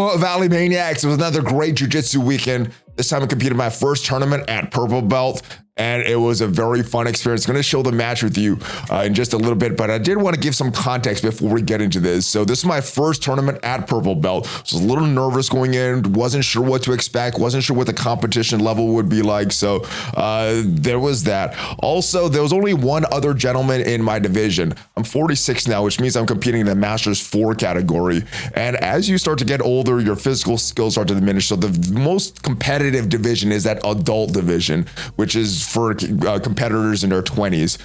Hello, Valley Maniacs. It was another great jiu-jitsu weekend. This time I competed in my first tournament at Purple Belt, and it was a very fun experience. I'm going to show the match with you in just a little bit, but I did want to give some context before we get into this. So this is my first tournament at Purple Belt. So I was a little nervous going in, wasn't sure what to expect, wasn't sure what the competition level would be like. So there was that. Also, there was only one other gentleman in my division. I'm 46 now, which means I'm competing in the Masters 4 category. And as you start to get older, your physical skills start to diminish. So the most competitive division is that adult division, which is for competitors in their 20s.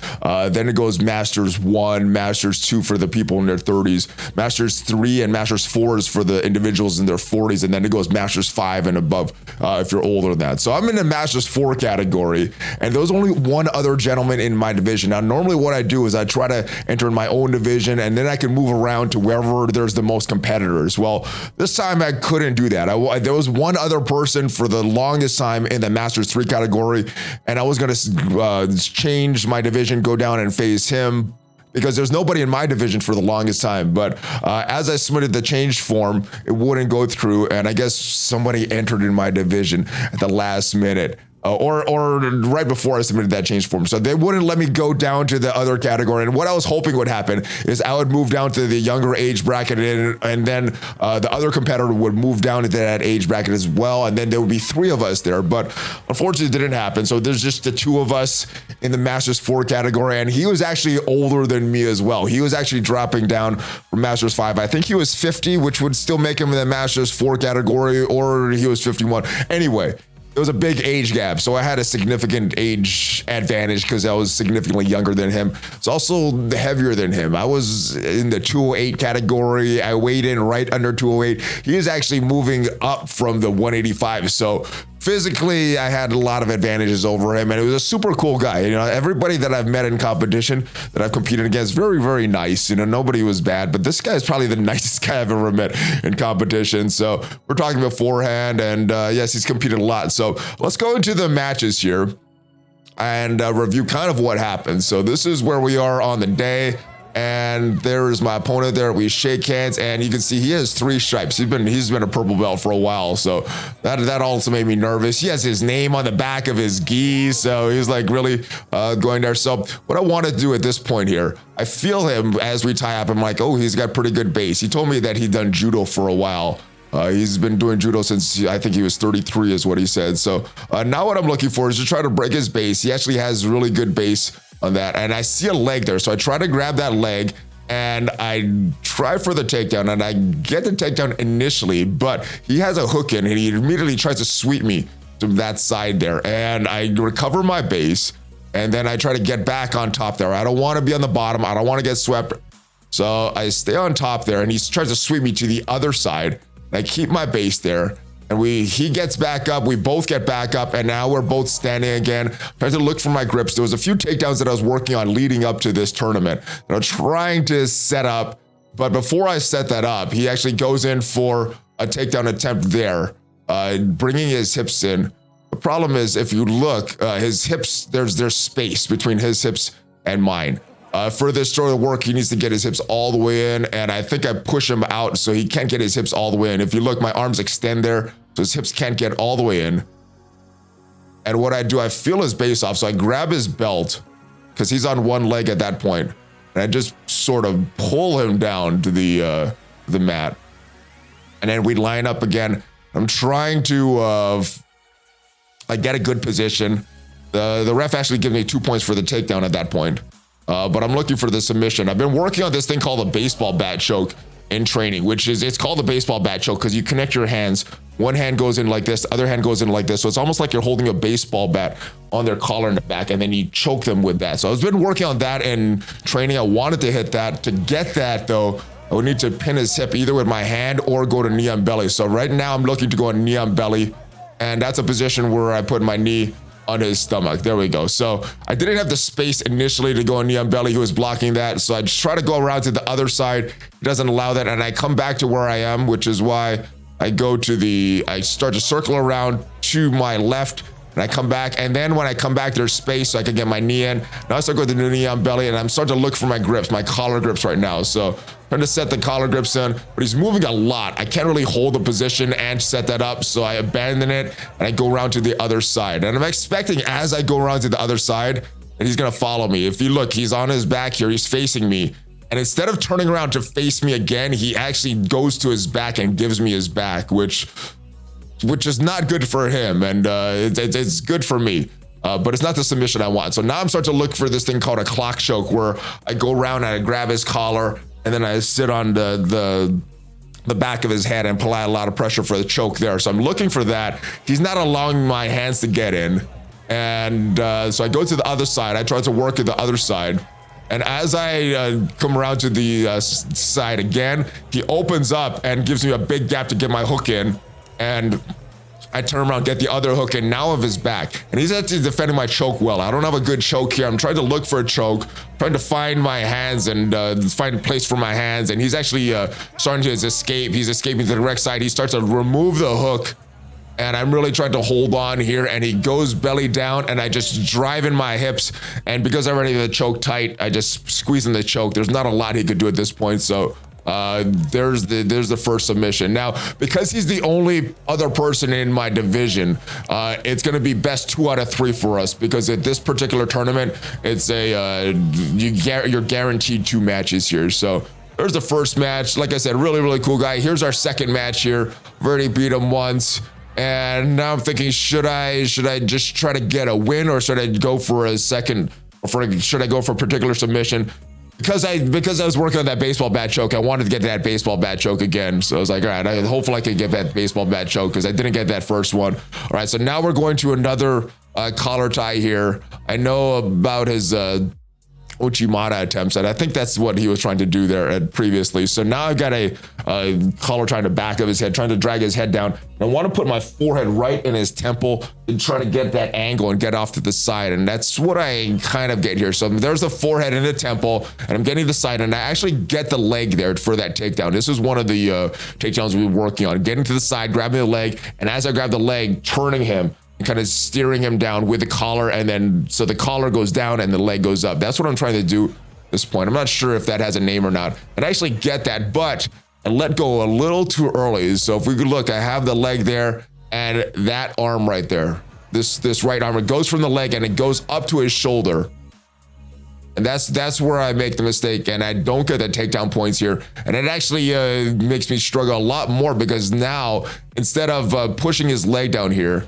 Then it goes Masters 1, Masters 2 for the people in their 30s, Masters 3 and Masters 4 is for the individuals in their 40s, and then it goes Masters 5 and above if you're older than that. So I'm in the Masters 4 category, and there's only one other gentleman in my division. Now, normally what I do is I try to enter in my own division, and then I can move around to wherever there's the most competitors. Well, this time I couldn't do that. There was one other person for the longest time in the Masters 3 category, and I was going to change my division, go down and face him, because there's nobody in my division for the longest time. But as I submitted the change form, it wouldn't go through, and I guess somebody entered in my division at the last minute. Or right before I submitted that change form. So they wouldn't let me go down to the other category. And what I was hoping would happen is I would move down to the younger age bracket, and then the other competitor would move down into that age bracket as well. And then there would be 3 of us there. But unfortunately, it didn't happen. So there's just the 2 of us in the Masters 4 category. And he was actually older than me as well. He was actually dropping down from Masters 5. I think he was 50, which would still make him in the Masters 4 category, or he was 51. Anyway, it was a big age gap, so I had a significant age advantage because I was significantly younger than him. It's also heavier than him. I was in the 208 category. I weighed in right under 208. He is actually moving up from the 185. So physically, I had a lot of advantages over him, and it was a super cool guy. You know, everybody that I've met in competition that I've competed against, very, very nice. You know, nobody was bad, but this guy is probably the nicest guy I've ever met in competition. So we're talking beforehand, and yes, he's competed a lot. So let's go into the matches here and review kind of what happened. So this is where we are on the day. And there is my opponent there. We shake hands, and you can see he has 3 stripes. He's been a purple belt for a while, so that also made me nervous. He has his name on the back of his gi, so he's like really going there. So what I want to do at this point here, I feel him as we tie up. I'm like, oh, he's got pretty good base. He told me that he'd done judo for a while. He's been doing judo since I think he was 33 is what he said. So now what I'm looking for is to try to break his base. He actually has really good base on that, and I see a leg there, so I try to grab that leg and I try for the takedown, and I get the takedown initially, but he has a hook in and he immediately tries to sweep me to that side there, and I recover my base, and then I try to get back on top there. I don't want to be on the bottom. I don't want to get swept, so I stay on top there, and he tries to sweep me to the other side. I keep my base there, and he gets back up, we both get back up, and now we're both standing again. Trying to look for my grips. There was a few takedowns that I was working on leading up to this tournament that I'm trying to set up, but before I set that up, he actually goes in for a takedown attempt there, bringing his hips in. The problem is, if you look, his hips, there's space between his hips and mine. For this sort of work, he needs to get his hips all the way in, and I think I push him out so he can't get his hips all the way in. If you look, my arms extend there, so his hips can't get all the way in. And what I do, I feel his base off, so I grab his belt, because he's on one leg at that point, and I just sort of pull him down to the mat. And then we line up again. I'm trying to get a good position. The ref actually gives me 2 points for the takedown at that point. But I'm looking for the submission. I've been working on this thing called a baseball bat choke in training, it's called a baseball bat choke because you connect your hands. One hand goes in like this, the other hand goes in like this. So it's almost like you're holding a baseball bat on their collar in the back, and then you choke them with that. So I've been working on that in training. I wanted to hit that. To get that though, I would need to pin his hip either with my hand or go to knee on belly. So right now I'm looking to go on knee on belly, and that's a position where I put my knee on his stomach. There we go. So I didn't have the space initially to go on knee on belly. He was blocking that. So I just try to go around to the other side. He doesn't allow that. And I come back to where I am, which is why I start to circle around to my left, and I come back. And then when I come back, there's space so I can get my knee in. Now I start going to the knee on belly, and I'm starting to look for my grips, my collar grips right now. So trying to set the collar grips in, but he's moving a lot. I can't really hold the position and set that up, so I abandon it and I go around to the other side. And I'm expecting as I go around to the other side that he's gonna follow me. If you look, he's on his back here, he's facing me. And instead of turning around to face me again, he actually goes to his back and gives me his back, which is not good for him, and it's good for me. But it's not the submission I want. So now I'm starting to look for this thing called a clock choke, where I go around and I grab his collar, and then I sit on the back of his head and apply a lot of pressure for the choke there. So I'm looking for that. He's not allowing my hands to get in. And so I go to the other side. I try to work at the other side. And as I come around to the side again, he opens up and gives me a big gap to get my hook in. And I turn around, get the other hook in, now of his back. And he's actually defending my choke well. I don't have a good choke here. I'm trying to look for a choke, trying to find my hands and find a place for my hands. And he's actually starting to escape. He's escaping to the direct side. He starts to remove the hook. And I'm really trying to hold on here, and he goes belly down, and I just drive in my hips. And because I already have the choke tight, I just squeeze in the choke. There's not a lot he could do at this point, so there's the first submission. Now, because he's the only other person in my division, it's going to be best 2 out of 3 for us, because at this particular tournament, it's you're guaranteed 2 matches here. So there's the first match. Like I said, really cool guy. Here's our second match here. I've already beat him once. And now I'm thinking, should I just try to get a win, or should I go for a second, or should I go for a particular submission? Because I was working on that baseball bat choke, I wanted to get that baseball bat choke again. So I was like, all right, hopefully I can get that baseball bat choke, because I didn't get that first one. All right, so now we're going to another collar tie here. I know about his Uchimata attempts, and I think that's what he was trying to do there previously. So now I've got a collar trying to back of his head, trying to drag his head down. And I want to put my forehead right in his temple and try to get that angle and get off to the side. And that's what I kind of get here. So there's the forehead and the temple, and I'm getting the side, and I actually get the leg there for that takedown. This is one of the takedowns we were working on, getting to the side, grabbing the leg, and as I grab the leg, turning him, kind of steering him down with the collar, and then so the collar goes down and the leg goes up. That's what I'm trying to do at this point. I'm not sure if that has a name or not. And I actually get that, but I let go a little too early. So if we could look, I have the leg there and that arm right there. This right arm, it goes from the leg and it goes up to his shoulder. And that's where I make the mistake, and I don't get the takedown points here. And it actually makes me struggle a lot more, because now instead of pushing his leg down here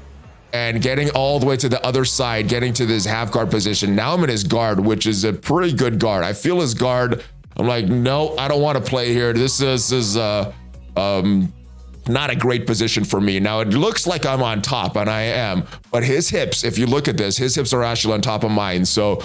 and getting all the way to the other side, getting to this half guard position, now I'm in his guard, which is a pretty good guard. I feel his guard. I'm like, no, I don't want to play here. This is not a great position for me. Now it looks like I'm on top, and I am, but his hips, if you look at this, his hips are actually on top of mine. So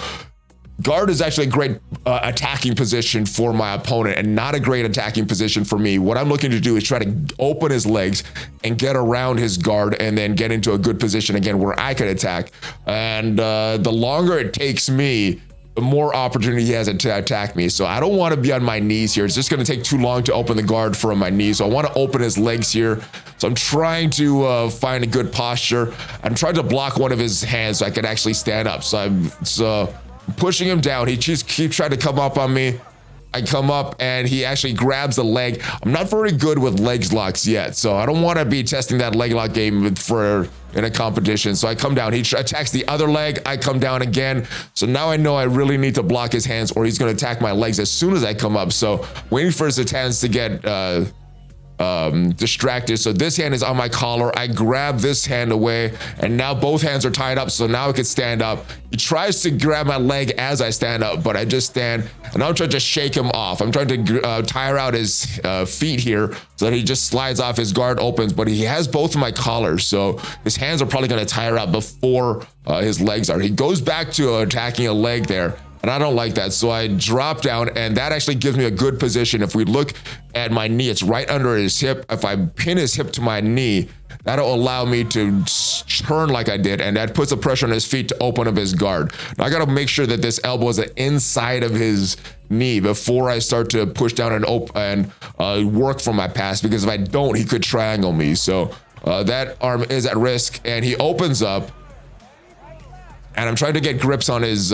guard is actually a great attacking position for my opponent, and not a great attacking position for me. What I'm looking to do is try to open his legs and get around his guard, and then get into a good position again where I can attack. And the longer it takes me, the more opportunity he has to attack me. So I don't want to be on my knees here. It's just going to take too long to open the guard from my knees. So I want to open his legs here. So I'm trying to find a good posture. I'm trying to block one of his hands so I can actually stand up. So I'm pushing him down. He just keeps trying to come up on me. I come up and he actually grabs the leg. I'm not very good with leg locks yet, so I don't want to be testing that leg lock game in a competition. So I come down. He attacks the other leg. I come down again. So now I know I really need to block his hands, or he's going to attack my legs as soon as I come up. So waiting for his hands to get distracted. So this hand is on my collar. I grab this hand away, and now both hands are tied up. So now I can stand up. He tries to grab my leg as I stand up, but I just stand, and I'm trying to shake him off. I'm trying to tire out his feet here so that he just slides off. His guard opens, but he has both of my collars, so his hands are probably going to tire out before his legs are. He goes back to attacking a leg there, and I don't like that. So I drop down, and that actually gives me a good position. If we look at my knee, it's right under his hip. If I pin his hip to my knee, that'll allow me to turn like I did, and that puts the pressure on his feet to open up his guard. Now I got to make sure that this elbow is inside of his knee before I start to push down and work from my pass, because if I don't, he could triangle me. So that arm is at risk, and he opens up, and I'm trying to get grips on his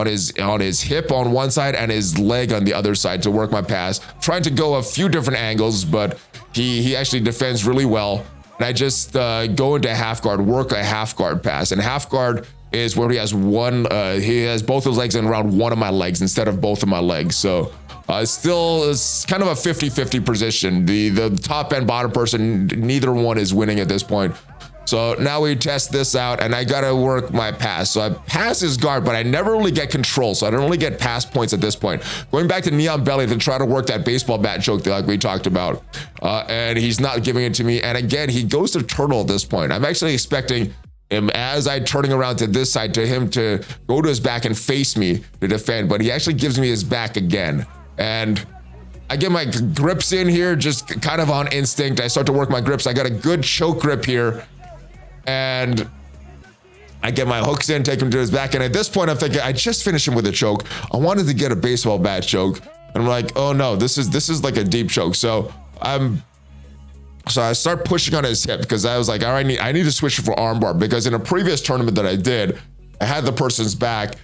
his hip on one side and his leg on the other side to work my pass. Trying to go a few different angles, but he actually defends really well. And I just go into half guard, work a half guard pass. And half guard is where he has both his legs in around one of my legs instead of both of my legs. So it's kind of a 50-50 position. The top and bottom person, neither one is winning at this point. So now we test this out, and I gotta work my pass. So I pass his guard, but I never really get control, so I don't really get pass points at this point. Going back to Neon Belly to try to work that baseball bat choke like we talked about, and he's not giving it to me. And again, he goes to turtle at this point. I'm actually expecting him, as I'm turning around to this side, to him to go to his back and face me to defend, but he actually gives me his back again. And I get my grips in here, just kind of on instinct. I start to work my grips. I got a good choke grip here. And I get my hooks in, take him to his back. And at this point, I'm thinking, I just finished him with a choke. I wanted to get a baseball bat choke. And I'm like, oh no, this is like a deep choke. So I start pushing on his hip because I was like, all right, I need to switch for armbar, because in a previous tournament that I did, I had the person's back.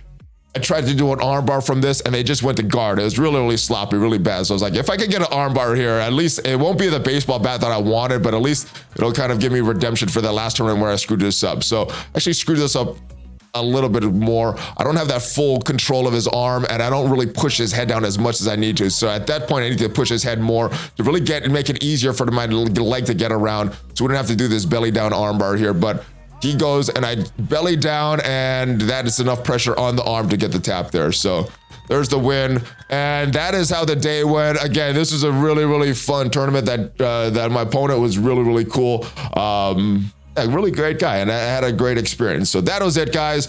I tried to do an armbar from this and they just went to guard. It was really, really sloppy, really bad. So I was like, if I could get an armbar here, at least it won't be the baseball bat that I wanted, but at least it'll kind of give me redemption for that last tournament where I screwed this up. So I actually screwed this up a little bit more. I don't have that full control of his arm, and I don't really push his head down as much as I need to. So at that point, I need to push his head more to really make it easier for my leg to get around, so we don't have to do this belly down armbar here. But he goes and I belly down, and that is enough pressure on the arm to get the tap there. So there's the win. And that is how the day went. Again, this was a really, really fun tournament that my opponent was really, really cool. A really great guy, and I had a great experience. So that was it, guys.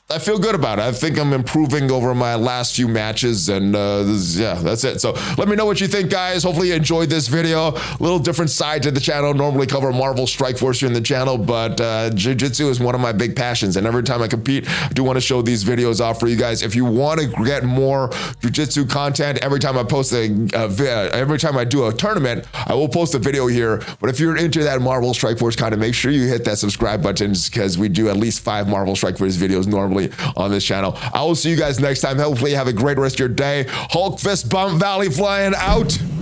I feel good about it. I think I'm improving over my last few matches, and yeah, that's it. So let me know what you think, guys. Hopefully you enjoyed this video. A little different side to the channel. Normally cover Marvel Strike Force here in the channel, but Jiu-Jitsu is one of my big passions, and every time I compete, I do want to show these videos off for you guys. If you want to get more Jiu-Jitsu content, every time I post every time I do a tournament, I will post a video here. But if you're into that Marvel Strike Force content, make sure you hit that subscribe button, because we do at least 5 Marvel Strike Force videos normally on this channel. I will see you guys next time. Hopefully you have a great rest of your day. Hulk fist bump, ValleyFlyin out.